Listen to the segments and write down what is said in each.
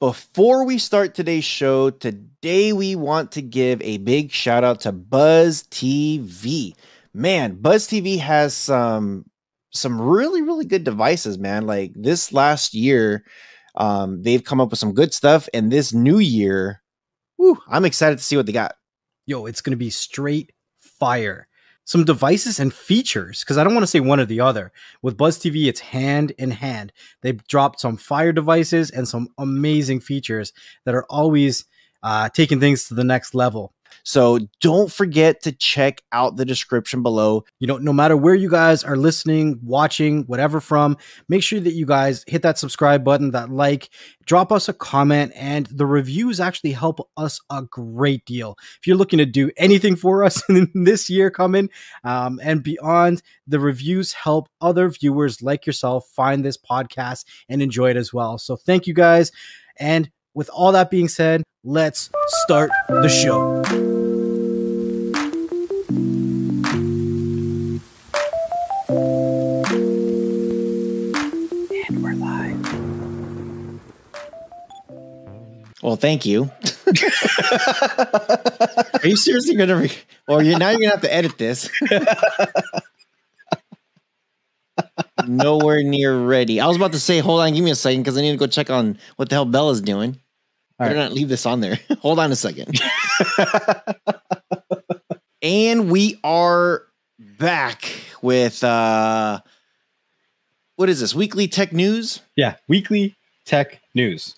Before we start today's show, today we want to give a big shout out to Buzz TV. Man, Buzz TV has some really good devices, man. Like this last year, they've come up with some good stuff, and this new year, I'm excited to see what they got. Yo, it's going to be straight fire. Some devices and features, because I don't want to say one or the other. With Buzz TV, it's hand in hand. They've dropped some fire devices and some amazing features that are always taking things to the next level. So don't forget to check out the description below. You know, no matter where you guys are listening, watching, whatever from, make sure that you guys hit that subscribe button, that like, drop us a comment, and the reviews actually help us a great deal. If you're looking to do anything for us in this year coming and beyond, the reviews help other viewers like yourself find this podcast and enjoy it as well. So thank you guys. And with all that being said, let's start the show. And we're live. Well, thank you. Are you seriously going to... Well, now you're going to have to edit this. Nowhere near ready. I was about to say, hold on, give me a second, because I need to go check on what the hell Bella's doing. Better not leave this on there. Hold on a second. And we are back with, what is this? Weekly Tech News? Yeah, Weekly Tech News.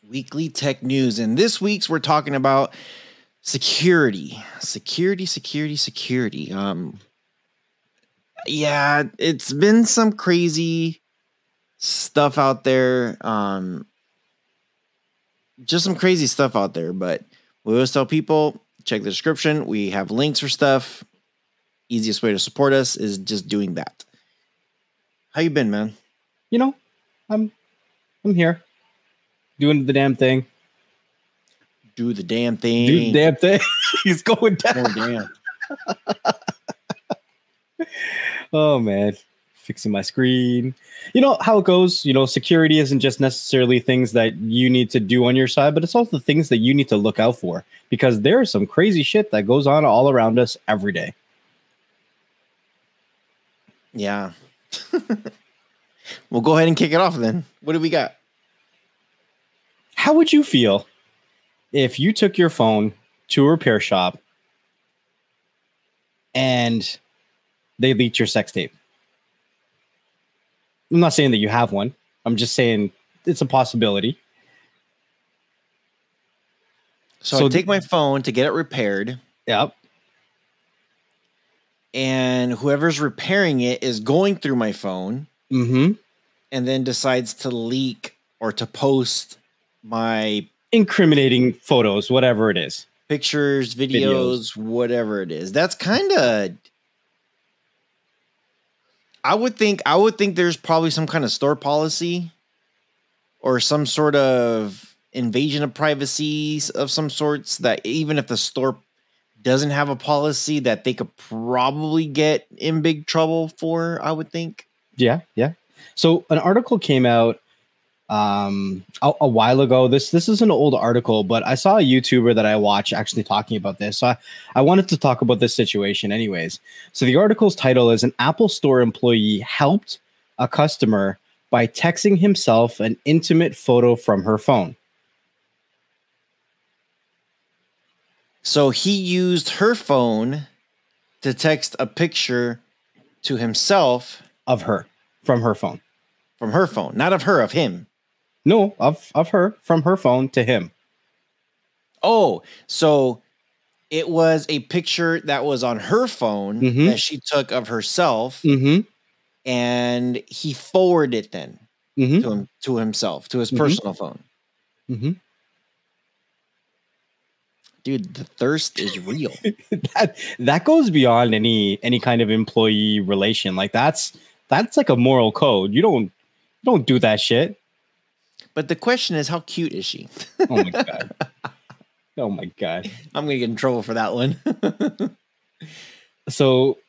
Weekly Tech News. And this week's we're talking about security. Security. Yeah, it's been some crazy stuff out there. Just some crazy stuff out there, but we always tell people, check the description. We have links for stuff. Easiest way to support us is just doing that. How you been, man? You know, I'm here doing the damn thing. Do the damn thing. Do the damn thing. He's going down. Oh, damn. Oh, man. Fixing my screen. You know how it goes. You know, security isn't just necessarily things that you need to do on your side, but it's also things that you need to look out for, because there's some crazy shit that goes on all around us every day. Yeah. We'll go ahead and kick it off then. What do we got? How would you feel if you took your phone to a repair shop and they leaked your sex tape? I'm not saying that you have one. I'm just saying it's a possibility. So I take my phone to get it repaired. Yep. And whoever's repairing it is going through my phone. Mm-hmm. And then decides to leak or to post my incriminating photos, whatever it is. Pictures, videos, whatever it is. That's kind of... I would think there's probably some kind of store policy or some sort of invasion of privacy of some sorts, that even if the store doesn't have a policy, that they could probably get in big trouble for, I would think. Yeah. So an article came out a while ago. This is an old article, but I saw a YouTuber that I watch actually talking about this. So I wanted to talk about this situation anyways. So the article's title is "An Apple Store Employee Helped a Customer by Texting Himself an Intimate Photo from Her Phone." So he used her phone to text a picture to himself of her from her phone. From her phone, not of her, of him. No, of her, from her phone to him. Oh, so it was a picture that was on her phone that she took of herself, and he forwarded it then to himself, to his personal phone. Dude, the thirst is real. that goes beyond any kind of employee relation. Like that's like a moral code. You don't do that shit. But the question is, how cute is she? Oh my god. Oh my god. I'm gonna get in trouble for that one. So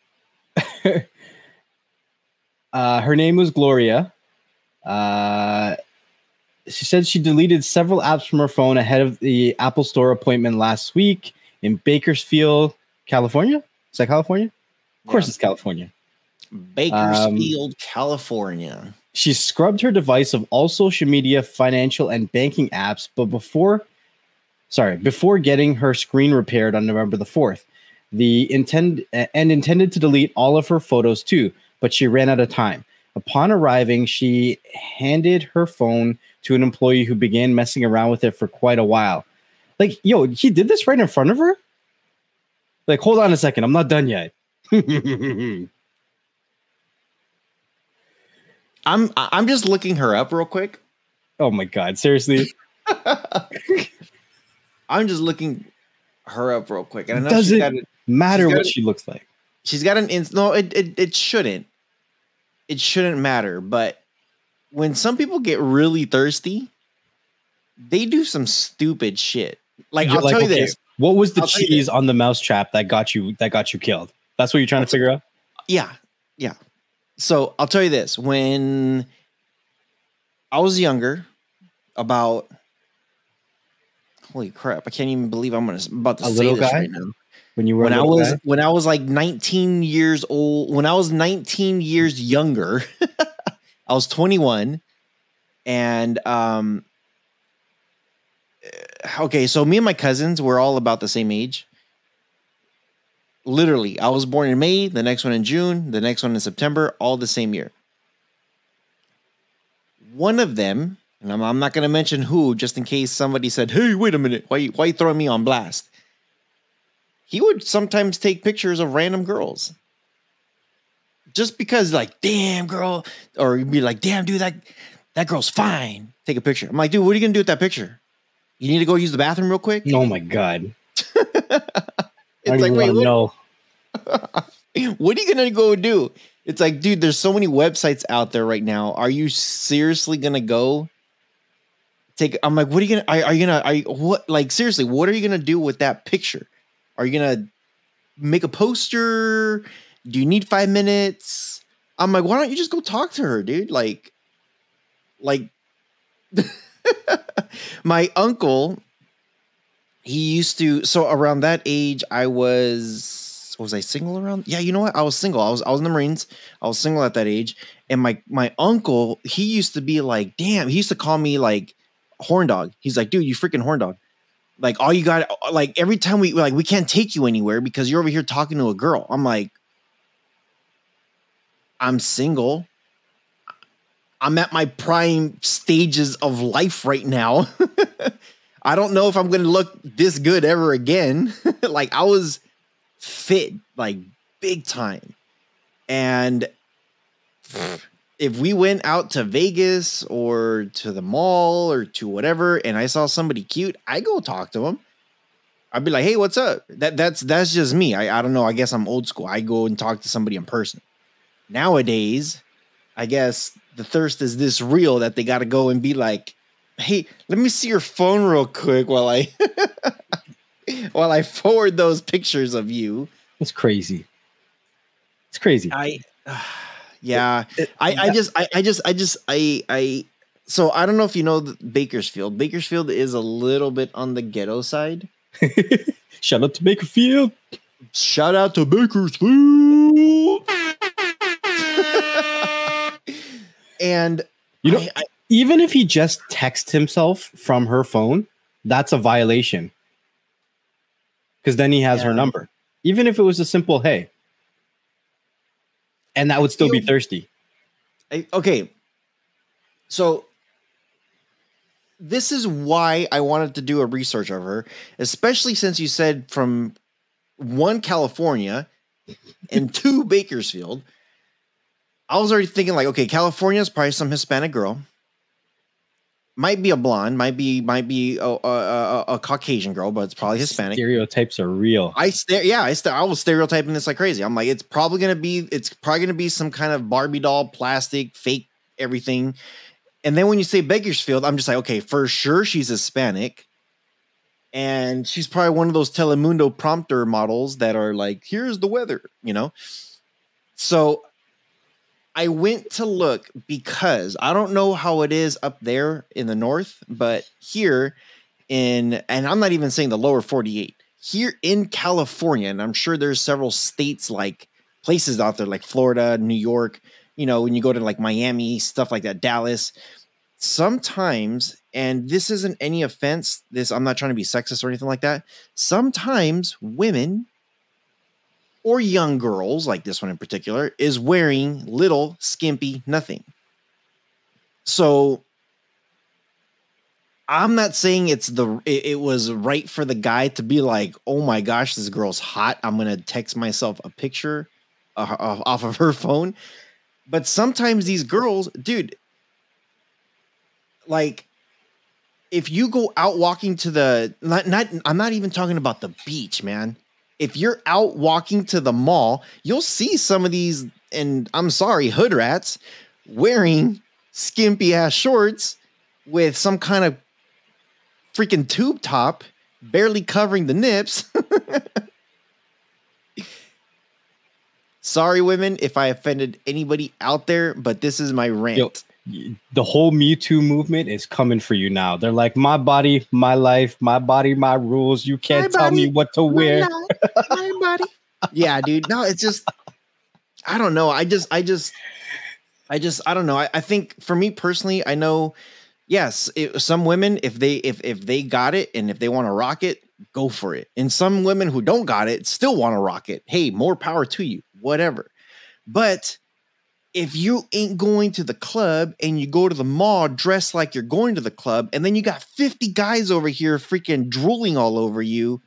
her name was Gloria. She said she deleted several apps from her phone ahead of the Apple Store appointment last week in Bakersfield, California. Is that California? Of course, it's California. Bakersfield, California. She scrubbed her device of all social media, financial, and banking apps, but before getting her screen repaired on November the 4th. Intended to delete all of her photos too, but she ran out of time. Upon arriving, she handed her phone to an employee who began messing around with it for quite a while. Like, yo, he did this right in front of her? Like, hold on a second, I'm not done yet. I'm just looking her up real quick. Oh my God, seriously? I'm just looking her up real quick. And I know doesn't matter what she looks like. She's got no, it shouldn't. It shouldn't matter. But when some people get really thirsty, they do some stupid shit. Like, I'll tell you this. What was the cheese on the mousetrap that got you killed? That's what you're trying to figure out? Yeah. Yeah. So I'll tell you this. When I was younger, about holy crap, I can't even believe I'm about to say this right now. When I was like 19 years old, when I was 19 years younger, I was 21. And okay, so me and my cousins were all about the same age. Literally, I was born in May, the next one in June, the next one in September, all the same year. One of them, and I'm not going to mention who, just in case somebody said, "Hey, wait a minute, why you throwing me on blast?" He would sometimes take pictures of random girls. Just because, like, damn, girl, or he'd be like, damn, dude, that girl's fine. Take a picture. I'm like, dude, what are you going to do with that picture? You need to go use the bathroom real quick? Oh, my God. It's like, wait, no. What are you going to go do? It's like, dude, there's so many websites out there right now. Are you seriously going to go I'm like, what are you going to, what, like, seriously, what are you going to do with that picture? Are you going to make a poster? Do you need 5 minutes? I'm like, why don't you just go talk to her, dude? Like, my uncle, he used to, so around that age, was I single around? Yeah, you know what? I was single. I was in the Marines. I was single at that age. And my uncle, he used to be like, damn, he used to call me like horn dog. He's like, dude, you freaking horn dog. Like, all you got, like, every time we can't take you anywhere because you're over here talking to a girl. I'm like, I'm single. I'm at my prime stages of life right now. I don't know if I'm going to look this good ever again. Like, I was fit, like, big time. And if we went out to Vegas or to the mall or to whatever, and I saw somebody cute, I go talk to them. I'd be like, hey, what's up? That's just me. I don't know. I guess I'm old school. I go and talk to somebody in person. Nowadays, I guess the thirst is this real that they got to go and be like, hey, let me see your phone real quick while I while I forward those pictures of you. It's crazy. It's crazy. Yeah. So I don't know if you know Bakersfield. Bakersfield is a little bit on the ghetto side. Shout out to Bakersfield. Shout out to Bakersfield. And you know, even if he just texts himself from her phone, that's a violation. Because then he has her number. Even if it was a simple hey. And that would still be thirsty. Okay. So this is why I wanted to do a research of her, especially since you said from 1, California and 2, Bakersfield. I was already thinking like, okay, California is probably some Hispanic girl. Might be a blonde, might be a Caucasian girl, but it's probably Hispanic. Stereotypes are real. I was stereotyping this like crazy. I'm like, it's probably gonna be some kind of Barbie doll, plastic, fake everything. And then when you say Bakersfield, I'm just like, okay, for sure she's Hispanic. And she's probably one of those Telemundo prompter models that are like, here's the weather, you know? So I went to look because I don't know how it is up there in the north, but here and I'm not even saying the lower 48, here in California, and I'm sure there's several states like places out there like Florida, New York, when you go to like Miami, stuff like that, Dallas, sometimes, and this isn't any offense, I'm not trying to be sexist or anything like that. Sometimes women or young girls, like this one in particular, is wearing little skimpy nothing. So I'm not saying it was right for the guy to be like, oh my gosh, this girl's hot, I'm gonna text myself a picture off of her phone. But sometimes these girls, dude, like if you go out walking to the I'm not even talking about the beach, man. If you're out walking to the mall, you'll see some of these, and I'm sorry, hood rats wearing skimpy ass shorts with some kind of freaking tube top barely covering the nips. Sorry, women, if I offended anybody out there, but this is my rant. The whole Me Too movement is coming for you now. They're like, my body, my life, my body, my rules. You can't tell me what to wear. My body. Yeah, dude. No, it's just, I don't know. I don't know. I think for me personally, I know, yes, some women, if they got it and if they want to rock it, go for it. And some women who don't got it still want to rock it. Hey, more power to you, whatever. But if you ain't going to the club and you go to the mall dressed like you're going to the club, and then you got 50 guys over here freaking drooling all over you,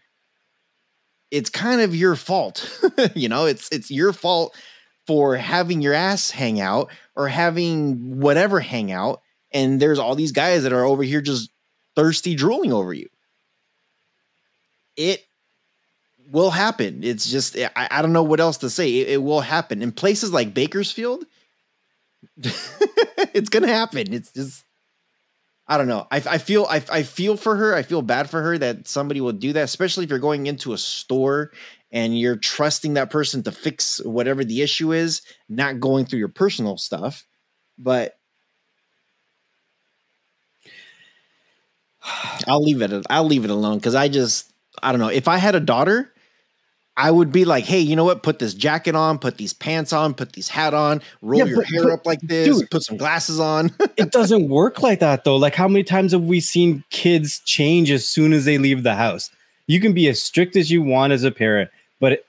it's kind of your fault. It's your fault for having your ass hang out or having whatever hang out. And there's all these guys that are over here just thirsty drooling over you. It will happen. It's just, I don't know what else to say. It will happen in places like Bakersfield. It's gonna happen. It's just, I don't know. I feel for her. I feel bad for her that somebody will do that, especially if you're going into a store and you're trusting that person to fix whatever the issue is, not going through your personal stuff. But I'll leave it alone because I don't know. If I had a daughter, I would be like, hey, you know what? Put this jacket on, put these pants on, put this hat on, roll your hair up like this, dude, put some glasses on. It doesn't work like that, though. Like, how many times have we seen kids change as soon as they leave the house? You can be as strict as you want as a parent, but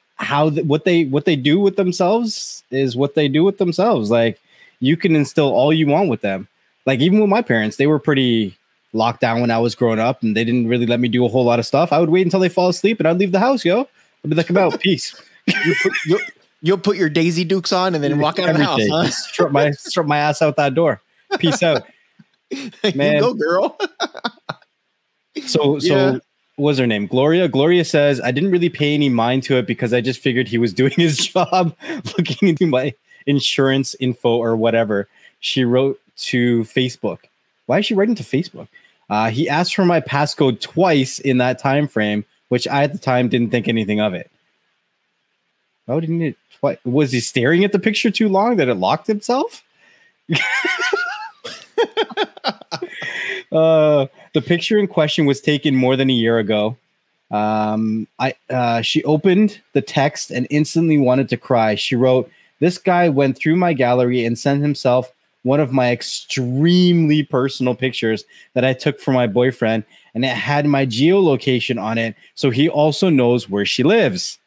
what they do with themselves is what they do with themselves. Like, you can instill all you want with them. Like, even with my parents, they were pretty locked down when I was growing up, and they didn't really let me do a whole lot of stuff. I would wait until they fall asleep, and I'd leave the house, yo. I'd be like, about peace. You'll put your Daisy Dukes on and then walk out of the house, huh? Strut my ass out that door. Peace out. Man. You go, girl. So what was her name? Gloria? Gloria says, I didn't really pay any mind to it because I just figured he was doing his job, looking into my insurance info or whatever. She wrote to Facebook. Why is she writing to Facebook? He asked for my passcode twice in that time frame, which I at the time didn't think anything of it. Oh, didn't it? Was he staring at the picture too long that it locked itself? The picture in question was taken more than a year ago. She opened the text and instantly wanted to cry. She wrote, "This guy went through my gallery and sent himself one of my extremely personal pictures that I took for my boyfriend, and it had my geolocation on it, so he also knows where she lives."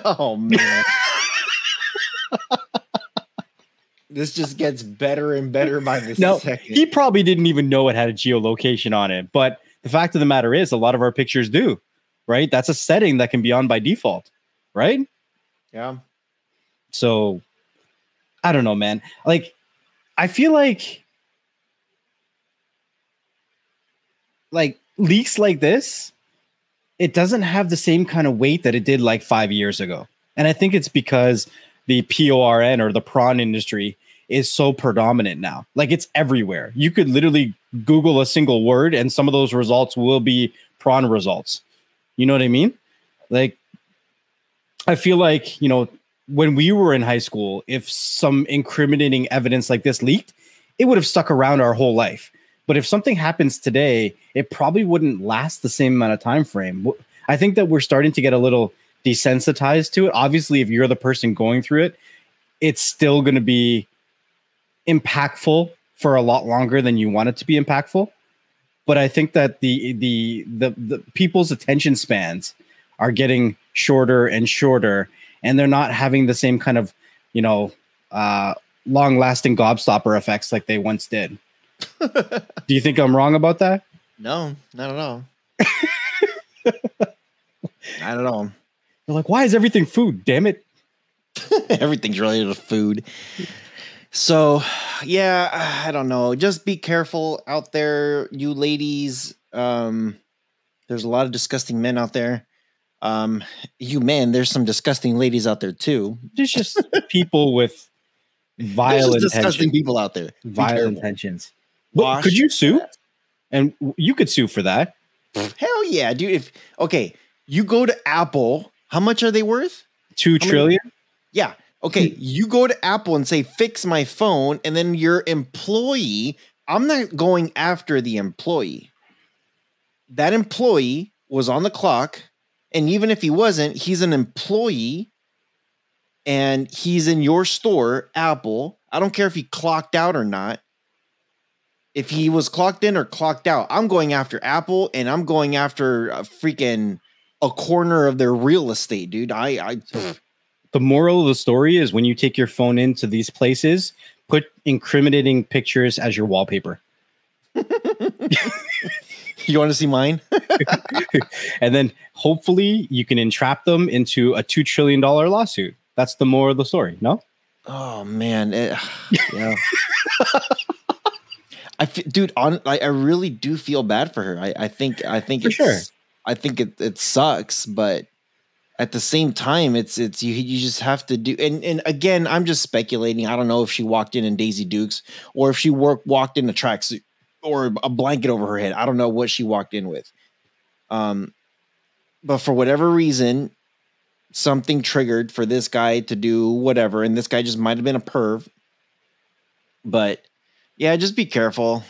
Oh, man. This just gets better and better by the second. He probably didn't even know it had a geolocation on it, but the fact of the matter is a lot of our pictures do, right? That's a setting that can be on by default, right? Yeah. So I don't know, man. Like, I feel like leaks like this, it doesn't have the same kind of weight that it did like 5 years ago. And I think it's because the PORN or the prawn industry is so predominant now. Like, it's everywhere. You could literally Google a single word and some of those results will be prawn results. You know what I mean? Like, I feel like, when we were in high school, if some incriminating evidence like this leaked, it would have stuck around our whole life. But if something happens today, it probably wouldn't last the same amount of time frame. I think that we're starting to get a little desensitized to it. Obviously, if you're the person going through it, it's still going to be impactful for a lot longer than you want it to be impactful. But I think that the people's attention spans are getting shorter and shorter, and they're not having the same kind of, long-lasting gobstopper effects like they once did. Do you think I'm wrong about that? No, not at all. Not at all. They're like, why is everything food? Damn it. Everything's related to food. So, yeah, I don't know. Just be careful out there, you ladies. There's a lot of disgusting men out there. You men, there's some disgusting ladies out there too. There's just people with violent disgusting people out there. Violent intentions. Well, could you sue? And you could sue for that. Hell yeah, dude. You go to Apple. How much are they worth? $2 trillion? Yeah. Okay. You go to Apple and say, fix my phone. And then your employee, I'm not going after the employee. That employee was on the clock. And even if he wasn't, he's an employee and he's in your store, Apple. I don't care if he clocked out or not. If he was clocked in or clocked out, I'm going after Apple and I'm going after a corner of their real estate, dude. The moral of the story is when you take your phone into these places, put incriminating pictures as your wallpaper. You want to see mine? And then hopefully you can entrap them into a $2 trillion lawsuit. That's the moral of the story, no? Oh, man. Yeah. I really do feel bad for her. I think for sure. I think it sucks, but at the same time, it's you just have to do. And again, I'm just speculating. I don't know if she walked in Daisy Dukes or if she walked in a tracksuit or a blanket over her head. I don't know what she walked in with. But for whatever reason, something triggered for this guy to do whatever, and this guy just might have been a perv. But yeah, just be careful.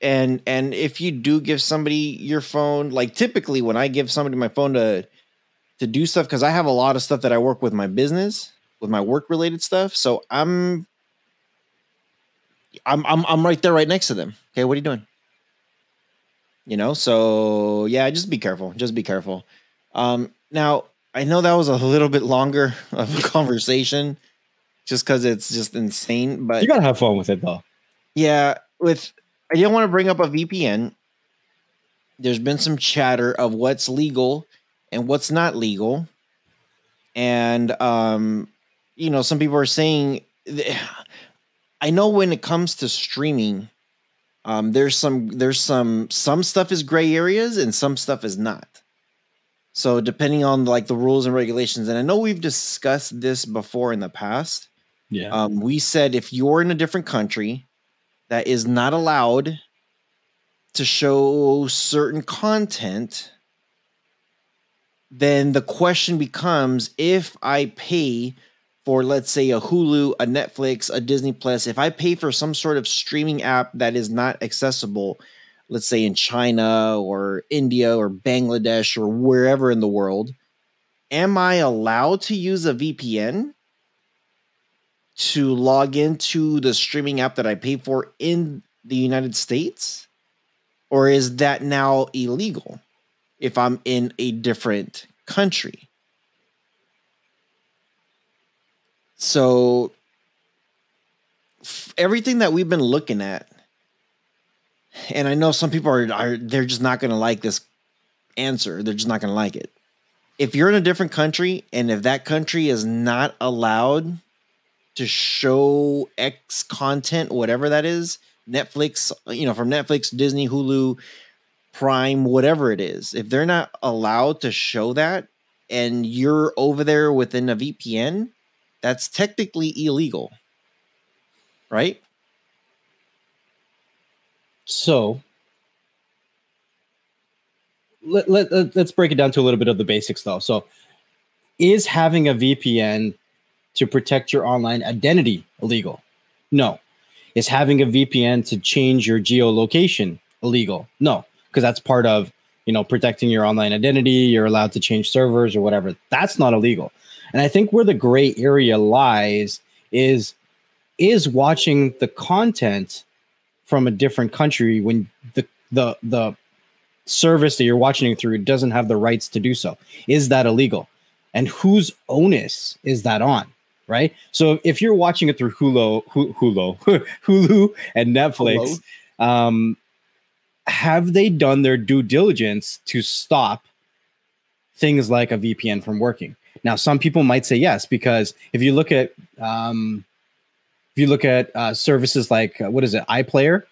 And if you do give somebody your phone, like typically when I give somebody my phone to do stuff, because I have a lot of stuff that I work with my business, with my work related stuff. So I'm right there, right next to them. Okay, what are you doing? So yeah, just be careful. Just be careful. Now I know that was a little bit longer of a conversation, just because it's just insane. But you gotta have fun with it, though. Yeah, I didn't want to bring up a VPN. There's been some chatter of what's legal and what's not legal. And, some people are saying, I know when it comes to streaming, there's some stuff is gray areas and some stuff is not. So depending on like the rules and regulations, and I know we've discussed this before in the past. Yeah. We said if you're in a different country that is not allowed to show certain content, then the question becomes, if I pay for, let's say, a Hulu, a Netflix, a Disney Plus, if I pay for some sort of streaming app that is not accessible, let's say in China or India or Bangladesh or wherever in the world, am I allowed to use a VPN to log into the streaming app that I pay for in the United States? Or is that now illegal if I'm in a different country? So everything that we've been looking at, and I know some people they're just not going to like this answer. They're just not going to like it. If you're in a different country and if that country is not allowed to show X content, whatever that is, Netflix, from Netflix, Disney, Hulu, Prime, whatever it is, if they're not allowed to show that and you're over there within a VPN, that's technically illegal, right? So let's break it down to a little bit of the basics, though. So is having a VPN to protect your online identity illegal? No. Is having a VPN to change your geolocation illegal? No, because that's part of, protecting your online identity. You're allowed to change servers or whatever. That's not illegal. And I think where the gray area lies is watching the content from a different country when the service that you're watching it through doesn't have the rights to do so. Is that illegal? And whose onus is that on? Right. So if you're watching it through Hulu and Netflix, have they done their due diligence to stop things like a VPN from working? Now, some people might say yes, because if you look at services like iPlayer,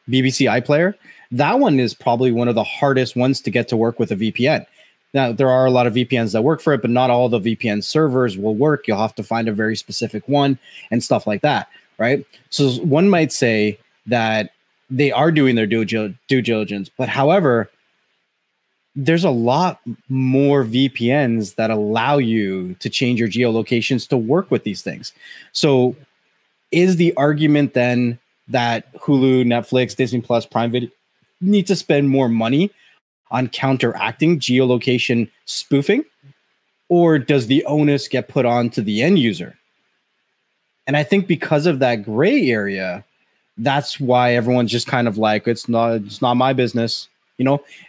BBC iPlayer, that one is probably one of the hardest ones to get to work with a VPN. Now, there are a lot of VPNs that work for it, but not all the VPN servers will work. You'll have to find a very specific one and stuff like that, right? So one might say that they are doing their due diligence, but however, there's a lot more VPNs that allow you to change your geolocations to work with these things. So is the argument then that Hulu, Netflix, Disney Plus, Prime Video need to spend more money on counteracting geolocation spoofing? Or does the onus get put on to the end user? And I think because of that gray area, that's why everyone's just kind of like, it's not my business,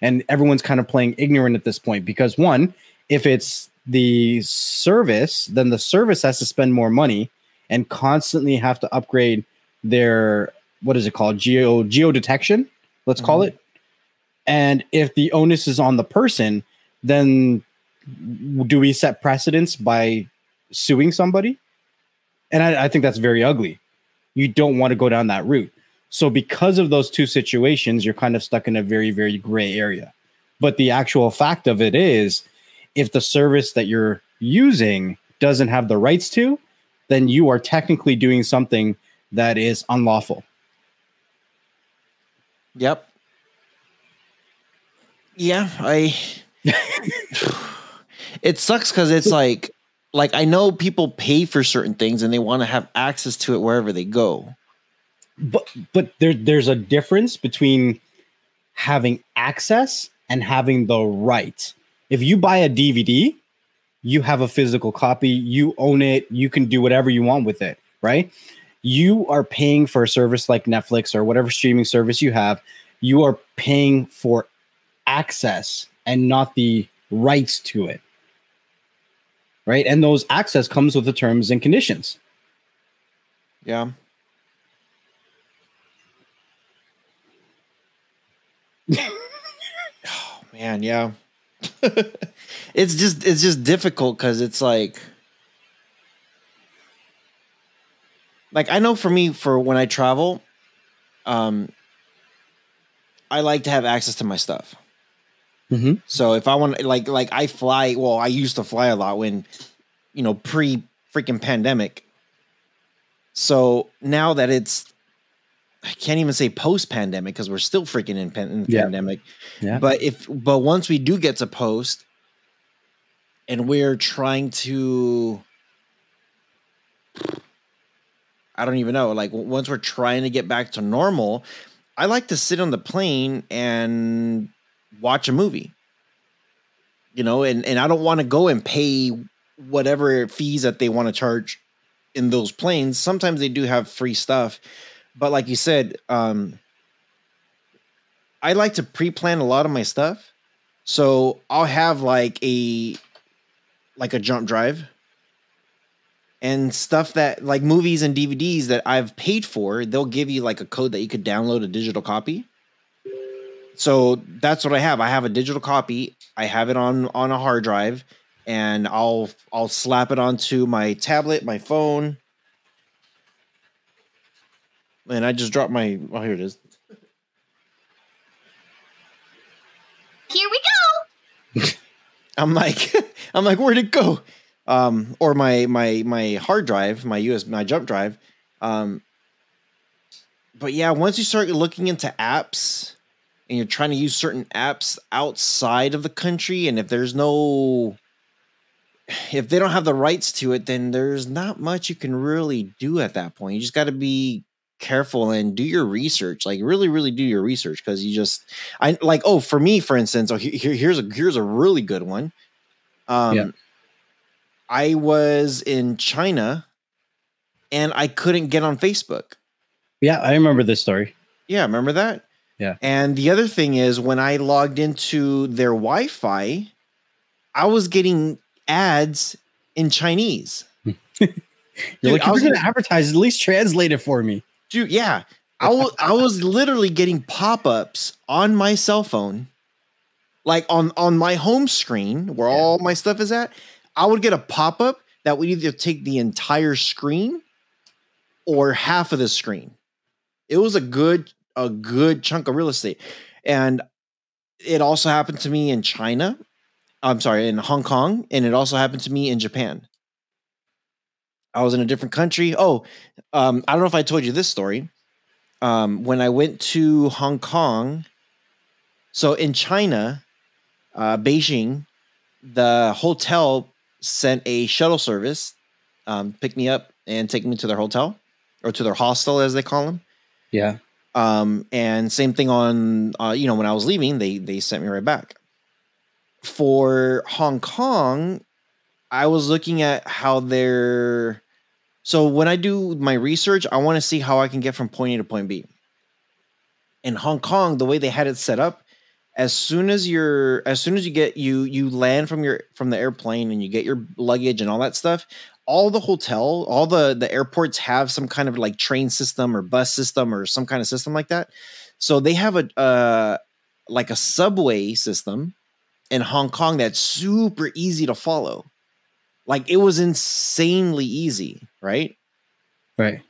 and everyone's kind of playing ignorant at this point, because one, if it's the service, then the service has to spend more money and constantly have to upgrade their, what is it called? Geodetection, let's call it. And if the onus is on the person, then do we set precedents by suing somebody? And I think that's very ugly. You don't want to go down that route. So because of those two situations, you're kind of stuck in a very, very gray area. But the actual fact of it is, if the service that you're using doesn't have the rights to, then you are technically doing something that is unlawful. Yep. Yeah, it sucks because it's like I know people pay for certain things and they want to have access to it wherever they go. But there's a difference between having access and having the right. If you buy a DVD, you have a physical copy, you own it, you can do whatever you want with it, right? You are paying for a service like Netflix or whatever streaming service you have. You are paying for access and not the rights to it, right? And those access comes with the terms and conditions. Yeah. Oh man, yeah. It's just difficult because it's like I know for me, for when I travel, I like to have access to my stuff. Mm-hmm. So if I want, like I fly, well, I used to fly a lot when, pre freaking pandemic. So now that I can't even say post pandemic because we're still freaking in pandemic. Yeah. But once we do get to post, and we're trying to, I don't even know, once we're trying to get back to normal, I like to sit on the plane and watch a movie, and I don't want to go and pay whatever fees that they want to charge in those planes. Sometimes they do have free stuff, but like you said, I like to pre-plan a lot of my stuff. So I'll have a jump drive and stuff that movies and DVDs that I've paid for. They'll give you a code that you could download a digital copy. So that's what I have. I have a digital copy. I have it on a hard drive, and I'll slap it onto my tablet, my phone. And I just dropped my, oh, here it is. Here we go. I'm like, where'd it go? Or my hard drive, my jump drive. But yeah, once you start looking into apps and you're trying to use certain apps outside of the country, and if there's no if they don't have the rights to it, then there's not much you can really do at that point. You just got to be careful and do your research. Like really, really do your research, because I like. Oh, for me, for instance, here's a really good one. I was in China and I couldn't get on Facebook. Yeah, I remember this story. Yeah, remember that? Yeah. And the other thing is, when I logged into their Wi-Fi, I was getting ads in Chinese. You're like, if you're going to advertise, at least translate it for me. Dude, yeah. I was literally getting pop-ups on my cell phone, like on my home screen where all my stuff is at. I would get a pop-up that would either take the entire screen or half of the screen. It was a good chunk of real estate. And it also happened to me in China. I'm sorry, in Hong Kong. And it also happened to me in Japan. I was in a different country. I don't know if I told you this story. When I went to Hong Kong, so in China, Beijing, the hotel sent a shuttle service, pick me up and take me to their hotel, or to their hostel, as they call them. Yeah. And same thing on, when I was leaving, they sent me right back. For Hong Kong, I was looking at how so when I do my research, I want to see how I can get from point A to point B. In Hong Kong, the way they had it set up, as soon as you land from the airplane and you get your luggage and all that stuff, all the airports have some kind of like train system or bus system or some kind of system like that. So they have a subway system in Hong Kong that's super easy to follow. Like, it was insanely easy, right? Right.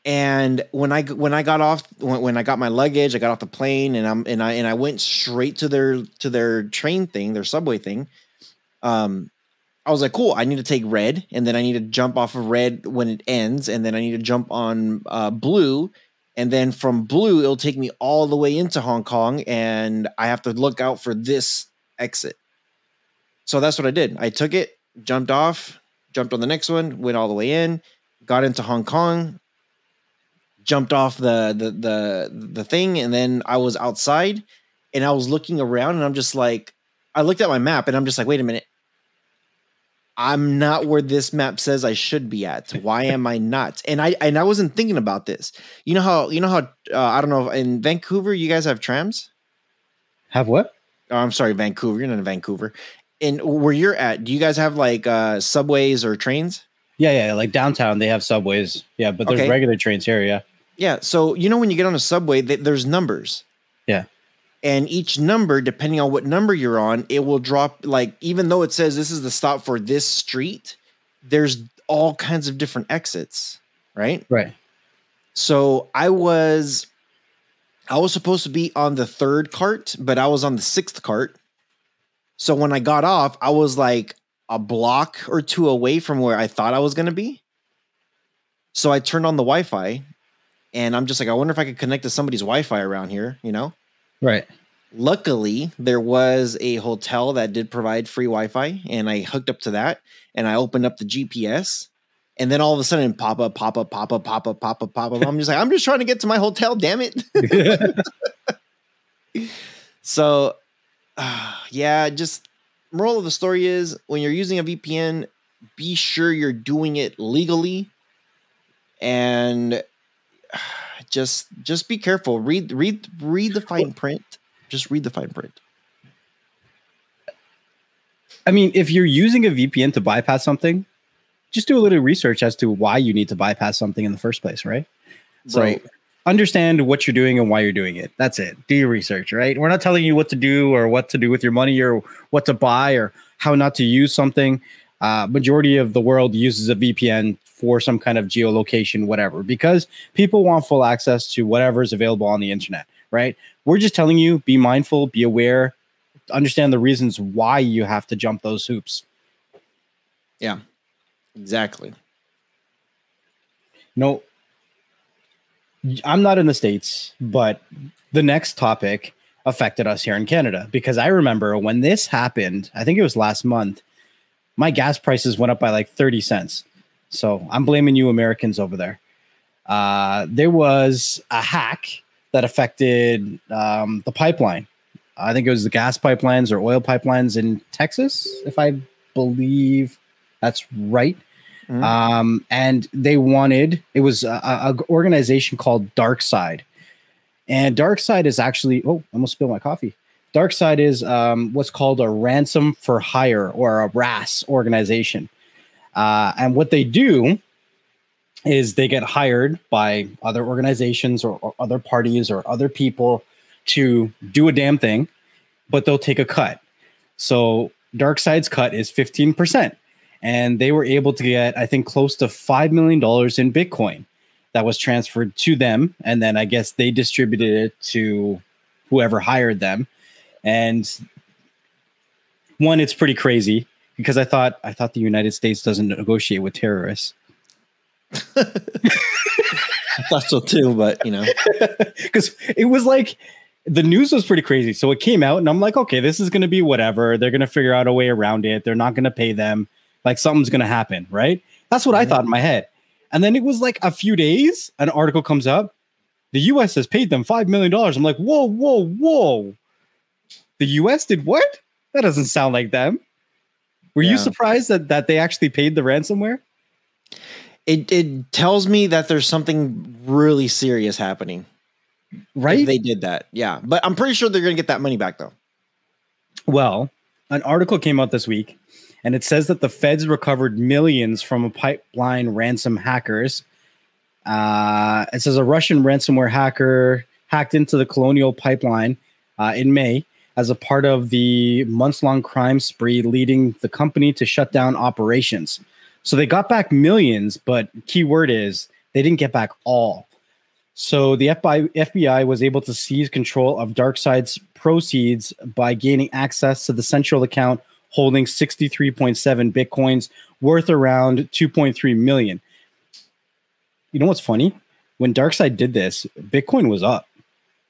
And when I got my luggage, I got off the plane and I went straight to their train thing, their subway thing. I was like, cool, I need to take red, and then I need to jump off of red when it ends, and then I need to jump on blue, and then from blue it'll take me all the way into Hong Kong, and I have to look out for this exit. So that's what I did. I took it, jumped off, jumped on the next one, went all the way in, got into Hong Kong, jumped off the thing, and then I was outside and I was looking around, and I'm just like, I looked at my map and I'm just like, wait a minute. I'm not where this map says I should be at. Why am I not? And I wasn't thinking about this. You know how I don't know, in Vancouver you guys have trams? Have what? Oh, I'm sorry, Vancouver. You're not in Vancouver. And where you're at, do you guys have like subways or trains? Yeah. Like downtown, they have subways. Yeah, but there's regular trains here. Yeah. Yeah. So when you get on a subway, there's numbers. Yeah. And each number, depending on what number you're on, it will drop. Like, even though it says this is the stop for this street, there's all kinds of different exits. Right. Right. So I was supposed to be on the 3rd cart, but I was on the 6th cart. So when I got off, I was like a block or two away from where I thought I was going to be. So I turned on the Wi-Fi, and I'm just like, I wonder if I could connect to somebody's Wi-Fi around here, Right. Luckily, there was a hotel that did provide free Wi-Fi, and I hooked up to that, and I opened up the GPS, and then all of a sudden pop up. I'm just like, I'm just trying to get to my hotel, damn it. So, just moral of the story is, when you're using a VPN, be sure you're doing it legally, and just be careful. Read the fine print. Just read the fine print. I mean, if you're using a VPN to bypass something, just do a little research as to why you need to bypass something in the first place, right? So understand what you're doing and why you're doing it. That's it. Do your research, right? We're not telling you what to do or what to do with your money or what to buy or how not to use something. Majority of the world uses a VPN for some kind of geolocation, whatever, because people want full access to whatever is available on the internet, right? We're just telling you, be mindful, be aware, understand the reasons why you have to jump those hoops. Yeah, exactly. No, I'm not in the States, but the next topic affected us here in Canada, because I remember when this happened, I think it was last month, my gas prices went up by like 30 cents. So I'm blaming you Americans over there. There was a hack that affected the pipeline. I think it was the gas pipelines or oil pipelines in Texas, if I believe that's right. And they wanted, it was a organization called DarkSide. And DarkSide is actually, I almost spilled my coffee. DarkSide is what's called a ransom for hire, or a RAS organization. And what they do is they get hired by other organizations or other parties or other people to do a damn thing, but they'll take a cut. So DarkSide's cut is 15%. And they were able to get, I think, close to $5 million in Bitcoin that was transferred to them. And then I guess they distributed it to whoever hired them. And one, it's pretty crazy because I thought the United States doesn't negotiate with terrorists. I thought so too, but because it was like the news was pretty crazy. So it came out and I'm like, okay, this is going to be whatever. They're going to figure out a way around it. They're not going to pay them. Like something's going to happen, right? That's what I thought in my head. And then it was like a few days, an article comes up. The U.S. has paid them $5 million. I'm like, whoa. The U.S. did what? That doesn't sound like them. Were you surprised that they actually paid the ransomware? It tells me that there's something really serious happening. Right? If they did that. Yeah. But I'm pretty sure they're going to get that money back, though. Well, an article came out this week, and it says that the feds recovered millions from a pipeline ransom hackers. It says a Russian ransomware hacker hacked into the Colonial Pipeline in May as a part of the months-long crime spree leading the company to shut down operations. So they got back millions, but key word is they didn't get back all. So the FBI was able to seize control of DarkSide's proceeds by gaining access to the central account holding 63.7 Bitcoins worth around 2.3 million. You know what's funny? When DarkSide did this, Bitcoin was up.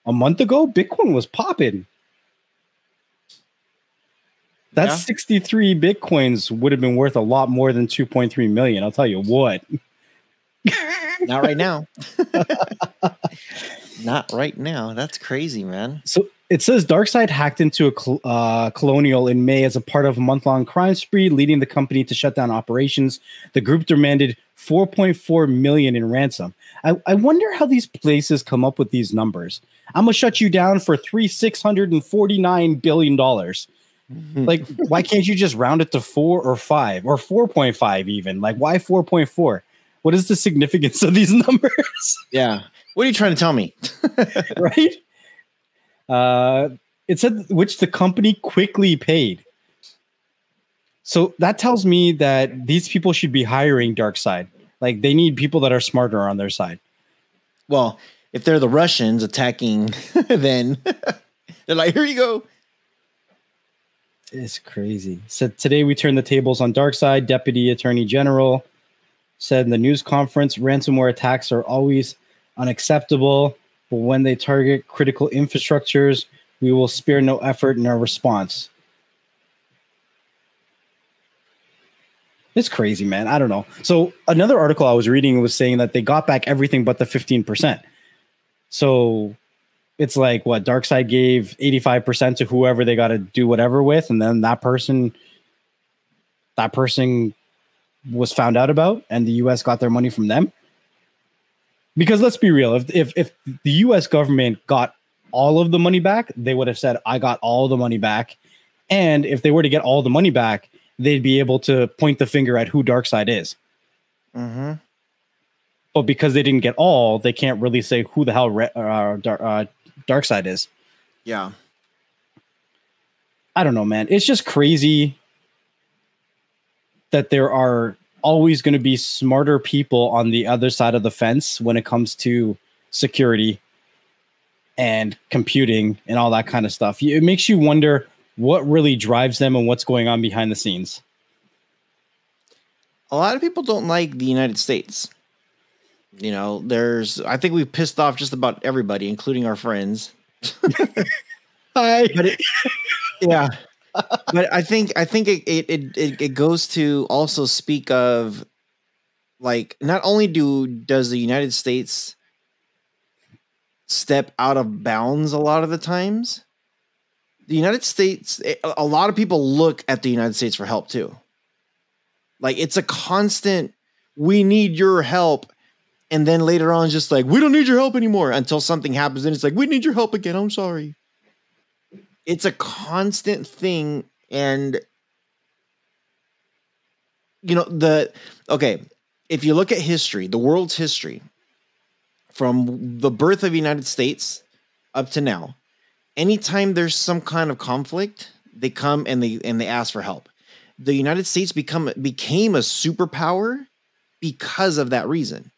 A month ago, Bitcoin was popping. That's 63 Bitcoins would have been worth a lot more than 2.3 million. I'll tell you what. Not right now. Not right now. That's crazy, man. So it says DarkSide hacked into a Colonial in May as a part of a month-long crime spree, leading the company to shut down operations. The group demanded 4.4 million in ransom. I wonder how these places come up with these numbers. I'm gonna shut you down for $649 billion. Like, why can't you just round it to 4 or 5 or 4.5 even? Like, why 4.4? What is the significance of these numbers? Yeah. What are you trying to tell me? Right? It said which the company quickly paid. So that tells me that these people should be hiring DarkSide. Like, they need people that are smarter on their side. Well, if they're the Russians attacking, then they're like, here you go. It's crazy. So today we turned the tables on DarkSide. Deputy Attorney General said in the news conference, ransomware attacks are always unacceptable, but when they target critical infrastructures, we will spare no effort in our response. It's crazy, man. I don't know. So another article I was reading was saying that they got back everything but the 15%. So it's like, what, DarkSide gave 85% to whoever they got to do whatever with, and then that person was found out about, and the U.S. got their money from them. Because let's be real, if the U.S. government got all of the money back, they would have said, I got all the money back. And if they were to get all the money back, they'd be able to point the finger at who DarkSide is. Mm-hmm. But because they didn't get all, they can't really say who the hell DarkSide is. Yeah. I don't know, man. It's just crazy that there are always going to be smarter people on the other side of the fence when it comes to security and computing and all that kind of stuff. It makes you wonder what really drives them and what's going on behind the scenes. A lot of people don't like the United States. You know, I think we've pissed off just about everybody, including our friends. Hi. But yeah. But I think it goes to also speak of, like, not only does the United States step out of bounds a lot of the times, the United States, a lot of people look at the United States for help too. Like, it's a constant, we need your help. And then later on, it's just like, we don't need your help anymore, until something happens. And it's like, we need your help again. I'm sorry. It's a constant thing. And, you know, okay, if you look at history, the world's history, from the birth of the United States up to now, anytime there's some kind of conflict, they come and they ask for help. The United States became a superpower because of that reason.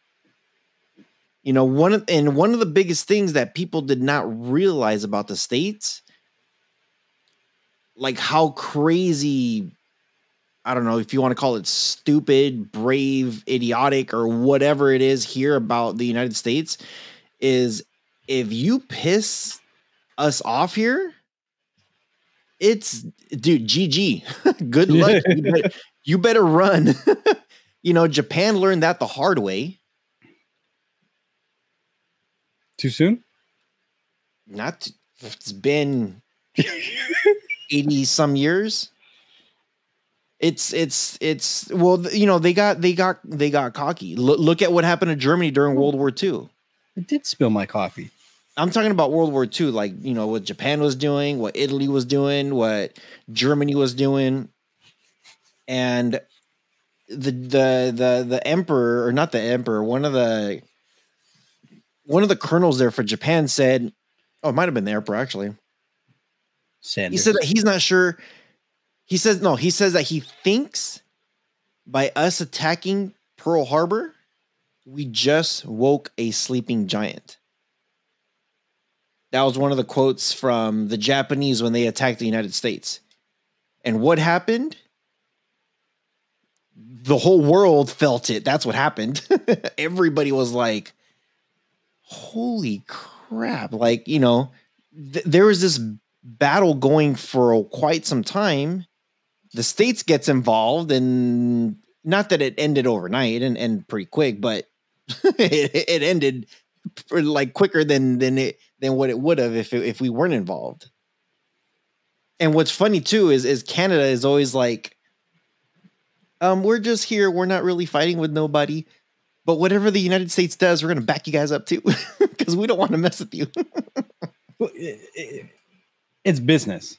You know, one of the biggest things that people did not realize about the States, like how crazy, I don't know if you want to call it stupid, brave, idiotic, or whatever it is here about the United States, is if you piss us off here, it's, dude, GG. Good luck. You better run. You know, Japan learned that the hard way. Too soon? It's been 80 some years. It's well, you know, they got cocky. Look at what happened to Germany during World War II. I did spill my coffee. I'm talking about World War II, like, you know, what Japan was doing, what Italy was doing, what Germany was doing. And the emperor, or not the emperor, one of the colonels there for Japan said, oh, it might have been the emperor actually. Sanders. He said that he's not sure. He says that he thinks by us attacking Pearl Harbor, we just woke a sleeping giant. That was one of the quotes from the Japanese when they attacked the United States. And what happened? The whole world felt it. That's what happened. Everybody was like, holy crap. Like, you know, there was this battle going for quite some time. The States gets involved, and not that it ended overnight, it didn't end pretty quick, but it ended like quicker than what it would have if we weren't involved. And what's funny too is Canada is always like, we're just here, we're not really fighting with nobody, but whatever the United States does, we're going to back you guys up too, because we don't want to mess with you. It's business,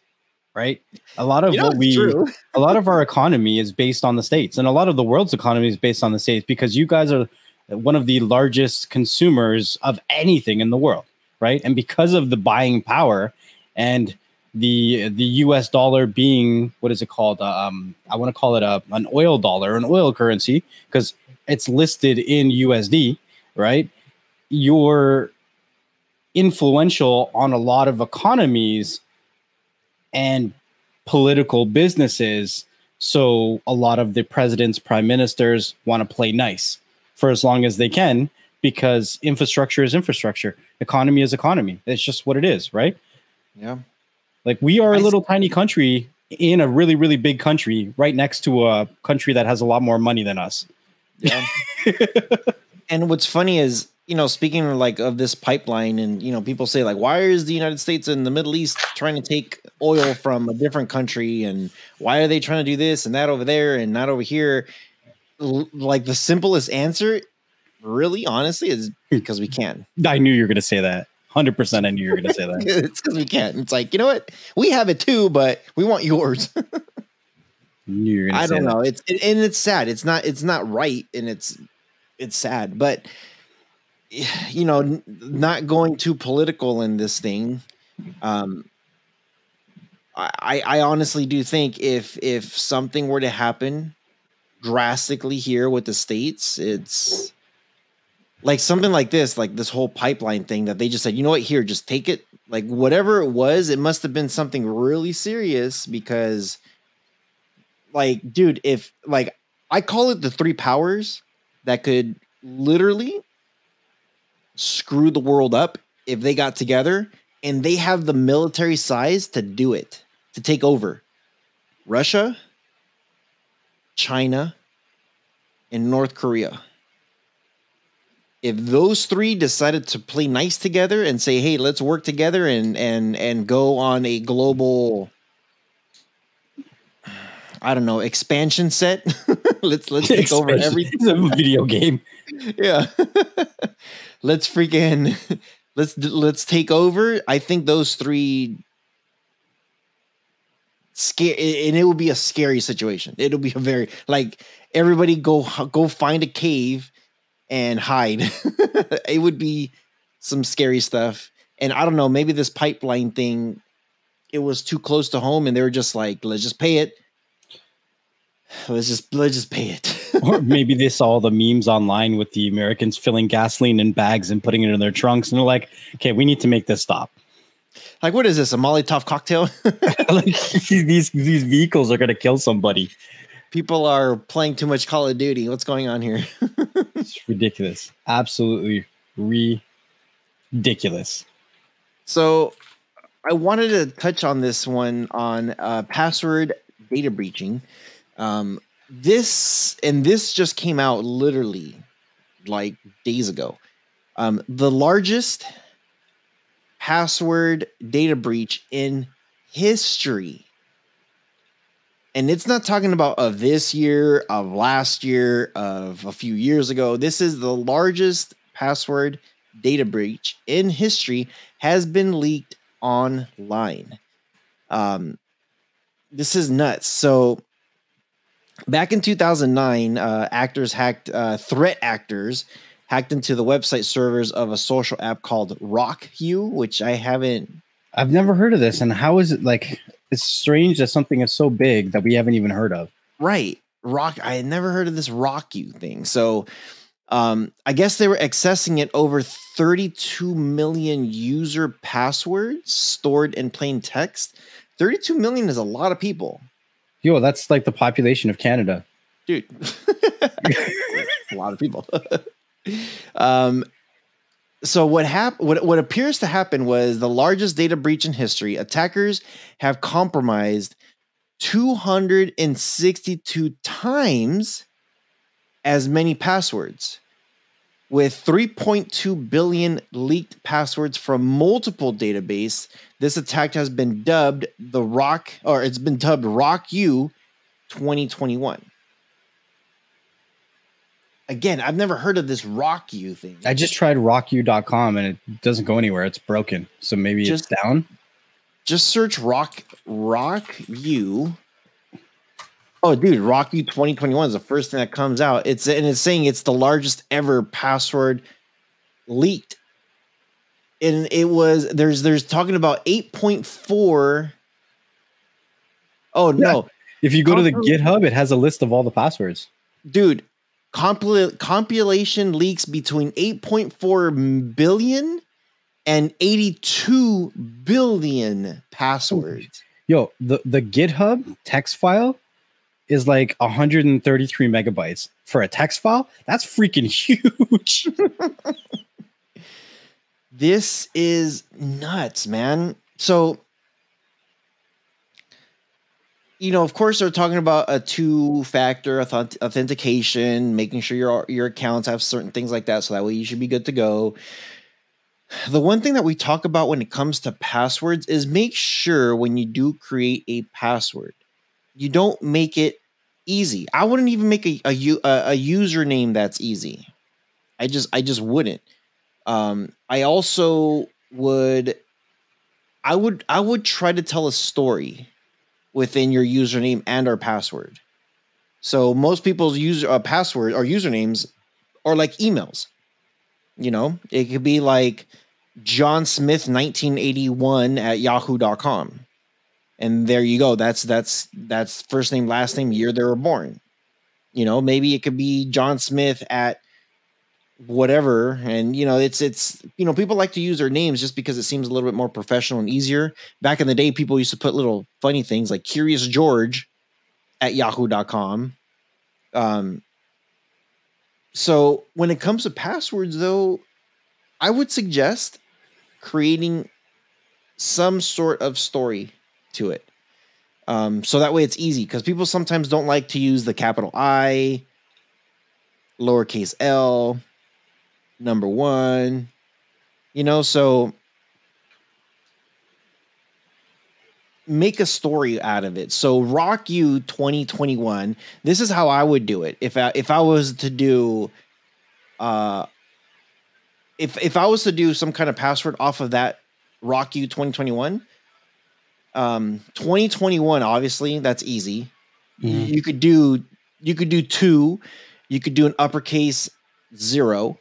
right? A lot of a lot of our economy is based on the States, and a lot of the world's economy is based on the States, because you guys are one of the largest consumers of anything in the world, right? And because of the buying power and the US dollar being, what is it called? I want to call it an oil dollar, an oil currency, because it's listed in USD, right? You're influential on a lot of economies and political businesses. So a lot of the presidents, prime ministers want to play nice for as long as they can, because infrastructure is infrastructure. Economy is economy. It's just what it is, right? Yeah. Like, we are a little tiny country in a really, really big country right next to a country that has a lot more money than us. Yeah. And what's funny is, you know, speaking of this pipeline, and, you know, people say like, why is the United States and the Middle East trying to take oil from a different country? And why are they trying to do this and that over there and not over here? Like, the simplest answer, really, honestly, is because we can. I knew you were going to say that. 100%. I knew you were going to say that. It's because we can. It's like, you know what? We have it too, but we want yours. Knew you were gonna I say don't that. know. It's sad. It's not right, and it's sad. But, you know, not going too political in this thing. I honestly do think if something were to happen drastically here with the States, it's like something like this whole pipeline thing that they just said, you know what, here, just take it. Like, whatever it was, it must have been something really serious, because, like, dude, if, like, I call it the three powers that could literally screw the world up if they got together, and they have the military size to do it, to take over. Russia, China, and North Korea. If those three decided to play nice together and say, "Hey, let's work together and go on a global, I don't know, expansion set. let's take over everything." It's a video game. Yeah. let's freaking let's take over. I think those three scare, and it will be a scary situation. It'll be a very, like, everybody go find a cave and hide. It would be some scary stuff. And I don't know, maybe this pipeline thing, it was too close to home and they were just like, let's just pay it. Let's just pay it. Or maybe they saw the memes online with the Americans filling gasoline in bags and putting it in their trunks, and they're like, okay, we need to make this stop. Like, what is this, a Molotov cocktail? Like, these vehicles are going to kill somebody. People are playing too much Call of Duty. What's going on here? It's ridiculous. Absolutely ridiculous. So I wanted to touch on this one on password data breaching. This just came out literally like days ago. The largest password data breach in history. And it's not talking about of this year, of last year, of a few years ago. This is the largest password data breach in history, has been leaked online. This is nuts. So back in 2009, threat actors hacked into the website servers of a social app called RockU, which I've never heard of this. And how is it, like, it's strange that something is so big that we haven't even heard of. Right. I had never heard of this RockU thing. So I guess they were accessing it over 32 million user passwords stored in plain text. 32 million is a lot of people. Yo, that's like the population of Canada. Dude. A lot of people. So what appears to happen was the largest data breach in history. Attackers have compromised 262 times as many passwords, with 3.2 billion leaked passwords from multiple databases. This attack has been dubbed RockU 2021. Again, I've never heard of this RockU thing. I just tried rocku.com and it doesn't go anywhere. It's broken. So maybe it's down. Just search RockU. Oh, dude, RockU 2021 is the first thing that comes out. It's saying it's the largest ever password leaked. And it was there's talking about 8.4. Oh, no. Yeah. If you go to the GitHub, it has a list of all the passwords. Dude, compilation leaks between 8.4 billion and 82 billion passwords. Yo, the GitHub text file is like 133 megabytes for a text file. That's freaking huge. This is nuts, man. So, of course, they're talking about a two-factor authentication, making sure your accounts have certain things like that, so that way you should be good to go. The one thing that we talk about when it comes to passwords is make sure when you do create a password, you don't make it easy. I wouldn't even make a username that's easy. I just wouldn't. I also would try to tell a story within your username and our password. So most people's password or usernames are like emails. It could be like John Smith 1981 at yahoo.com. And there you go. That's first name, last name, year they were born. Maybe it could be John Smith at whatever. And it's people like to use their names just because it seems a little bit more professional and easier. Back in the day, people used to put little funny things like Curious George at yahoo.com. So when it comes to passwords, though, I would suggest creating some sort of story to it. So that way it's easy, because people sometimes don't like to use the capital I, lowercase L, number 1, so make a story out of it. So Rock You 2021, this is how I would do it. If I was to do if I was to do some kind of password off of that Rock You 2021, 2021, obviously that's easy. Mhm. You could do 2, you could do an uppercase 0.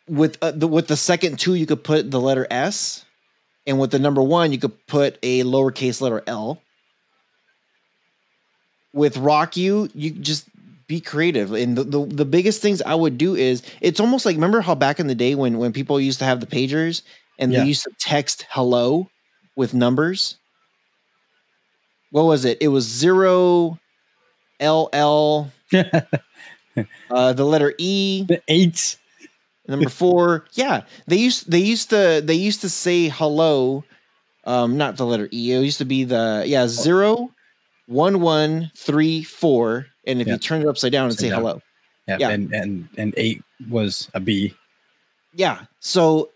With the second 2, you could put the letter S, and with the number 1, you could put a lowercase letter L. With Rock You just be creative. And the biggest things I would do is, it's almost like, remember how back in the day when people used to have the pagers and they used to text hello with numbers? What was it? It was 0, LL, the letter E, The 8s. number 4. Yeah, they used to say hello. Not the letter E. It used to be 0, 1, 1, 3, 4, and if you turn it upside down, it'd say hello. Yeah. And 8 was a B. Yeah. So